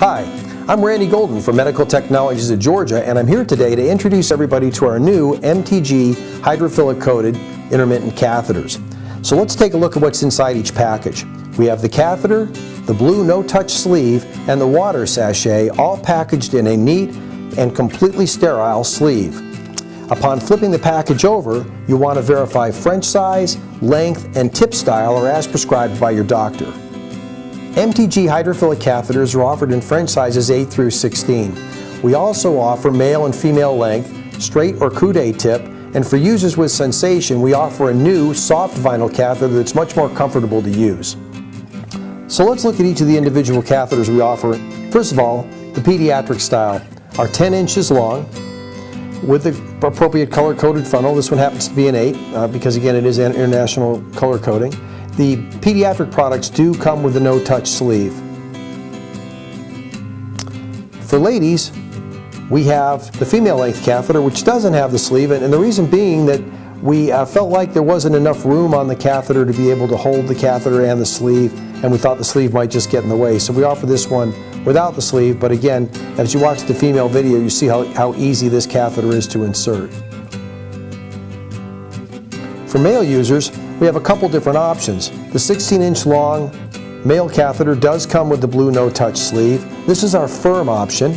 Hi, I'm Randy Golden from Medical Technologies of Georgia, and I'm here today to introduce everybody to our new MTG hydrophilic coated intermittent catheters. So let's take a look at what's inside each package. We have the catheter, the blue no-touch sleeve, and the water sachet, all packaged in a neat and completely sterile sleeve. Upon flipping the package over, you want to verify French size, length, and tip style are as prescribed by your doctor. MTG hydrophilic catheters are offered in French sizes 8 through 16. We also offer male and female length, straight or Coude tip, and for users with sensation, we offer a new soft vinyl catheter that's much more comfortable to use. So let's look at each of the individual catheters we offer. First of all, the pediatric style are 10 inches long with the appropriate color-coded funnel. This one happens to be an 8 because again it is an international color coding. The pediatric products do come with a no-touch sleeve. For ladies, we have the female length catheter, which doesn't have the sleeve, and the reason being that we felt like there wasn't enough room on the catheter to be able to hold the catheter and the sleeve, and we thought the sleeve might just get in the way. So we offer this one without the sleeve, but again, as you watch the female video, you see how easy this catheter is to insert. For male users, we have a couple different options. The 16-inch long male catheter does come with the blue no-touch sleeve. This is our firm option.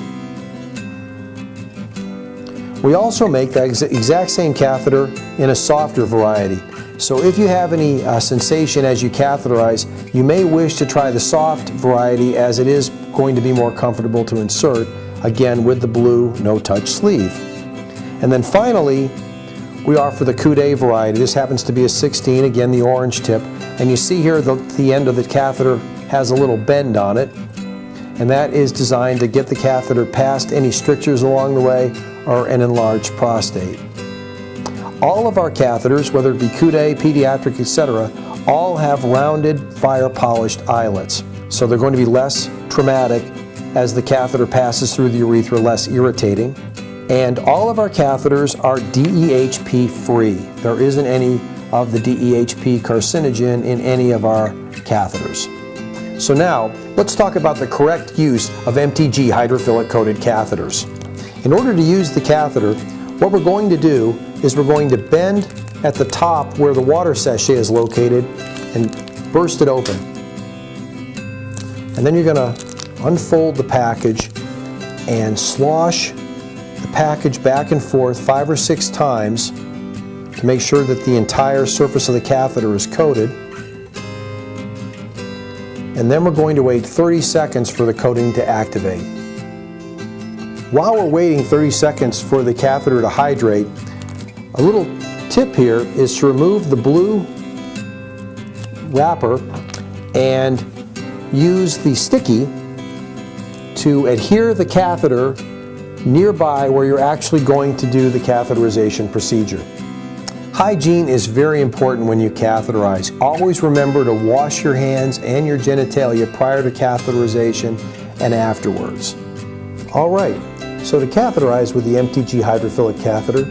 We also make that exact same catheter in a softer variety. So if you have any sensation as you catheterize, you may wish to try the soft variety as it is going to be more comfortable to insert, again with the blue no-touch sleeve. And then finally, we offer the Coude variety. This happens to be a 16, again the orange tip, and you see here the end of the catheter has a little bend on it, and that is designed to get the catheter past any strictures along the way or an enlarged prostate. All of our catheters, whether it be Coude, pediatric, etc., all have rounded, fire-polished eyelets. So they're going to be less traumatic as the catheter passes through the urethra, less irritating. And all of our catheters are DEHP free. There isn't any of the DEHP carcinogen in any of our catheters. So now, let's talk about the correct use of MTG hydrophilic coated catheters. In order to use the catheter, what we're going to do is we're going to bend at the top where the water sachet is located and burst it open. And then you're going to unfold the package and slosh the package back and forth 5 or 6 times to make sure that the entire surface of the catheter is coated. And then we're going to wait 30 seconds for the coating to activate. While we're waiting 30 seconds for the catheter to hydrate, a little tip here is to remove the blue wrapper and use the sticky to adhere the catheter nearby where you're actually going to do the catheterization procedure. Hygiene is very important when you catheterize. Always remember to wash your hands and your genitalia prior to catheterization and afterwards. All right, so to catheterize with the MTG hydrophilic catheter,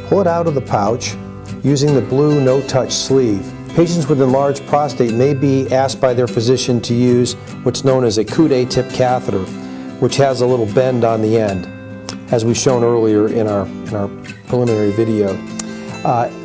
pull it out of the pouch using the blue no-touch sleeve. Patients with enlarged prostate may be asked by their physician to use what's known as a Coude tip catheter, which has a little bend on the end, as we've shown earlier in our preliminary video.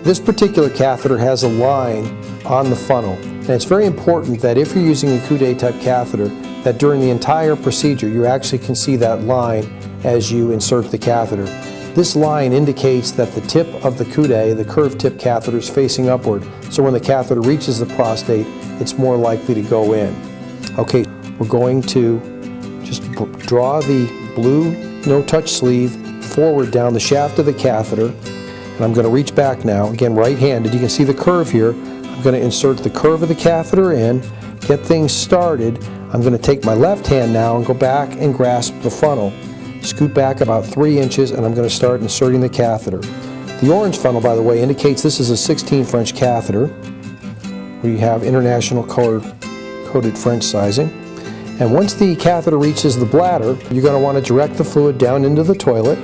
This particular catheter has a line on the funnel, and it's very important that if you're using a Coude type catheter, that during the entire procedure you actually can see that line as you insert the catheter. This line indicates that the tip of the Coude, the curved tip catheter, is facing upward, so when the catheter reaches the prostate, it's more likely to go in. Okay, we're going to just draw the blue no-touch sleeve forward down the shaft of the catheter, and I'm going to reach back now, again right-handed. You can see the curve here. I'm going to insert the curve of the catheter in, get things started. I'm going to take my left hand now and go back and grasp the funnel. Scoot back about 3 inches, and I'm going to start inserting the catheter. The orange funnel, by the way, indicates this is a 16 French catheter. We have international color-coded French sizing. And once the catheter reaches the bladder, you're going to want to direct the fluid down into the toilet.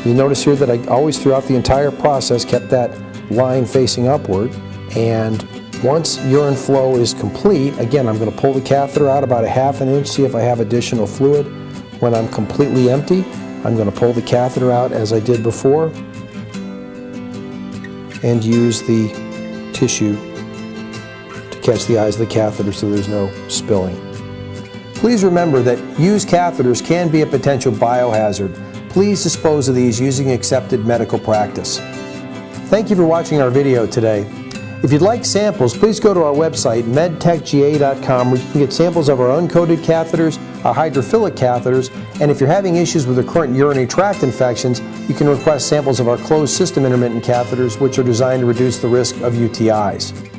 You notice here that I always, throughout the entire process, kept that line facing upward. And Once urine flow is complete, again, I'm going to pull the catheter out about a ½ an inch, see if I have additional fluid. When I'm completely empty, I'm going to pull the catheter out as I did before and use the tissue to catch the eyes of the catheter so there's no spilling. Please remember that used catheters can be a potential biohazard. Please dispose of these using accepted medical practice. Thank you for watching our video today. If you'd like samples, please go to our website, medtechga.com, where you can get samples of our uncoated catheters, our hydrophilic catheters, and if you're having issues with recurrent urinary tract infections, you can request samples of our closed system intermittent catheters, which are designed to reduce the risk of UTIs.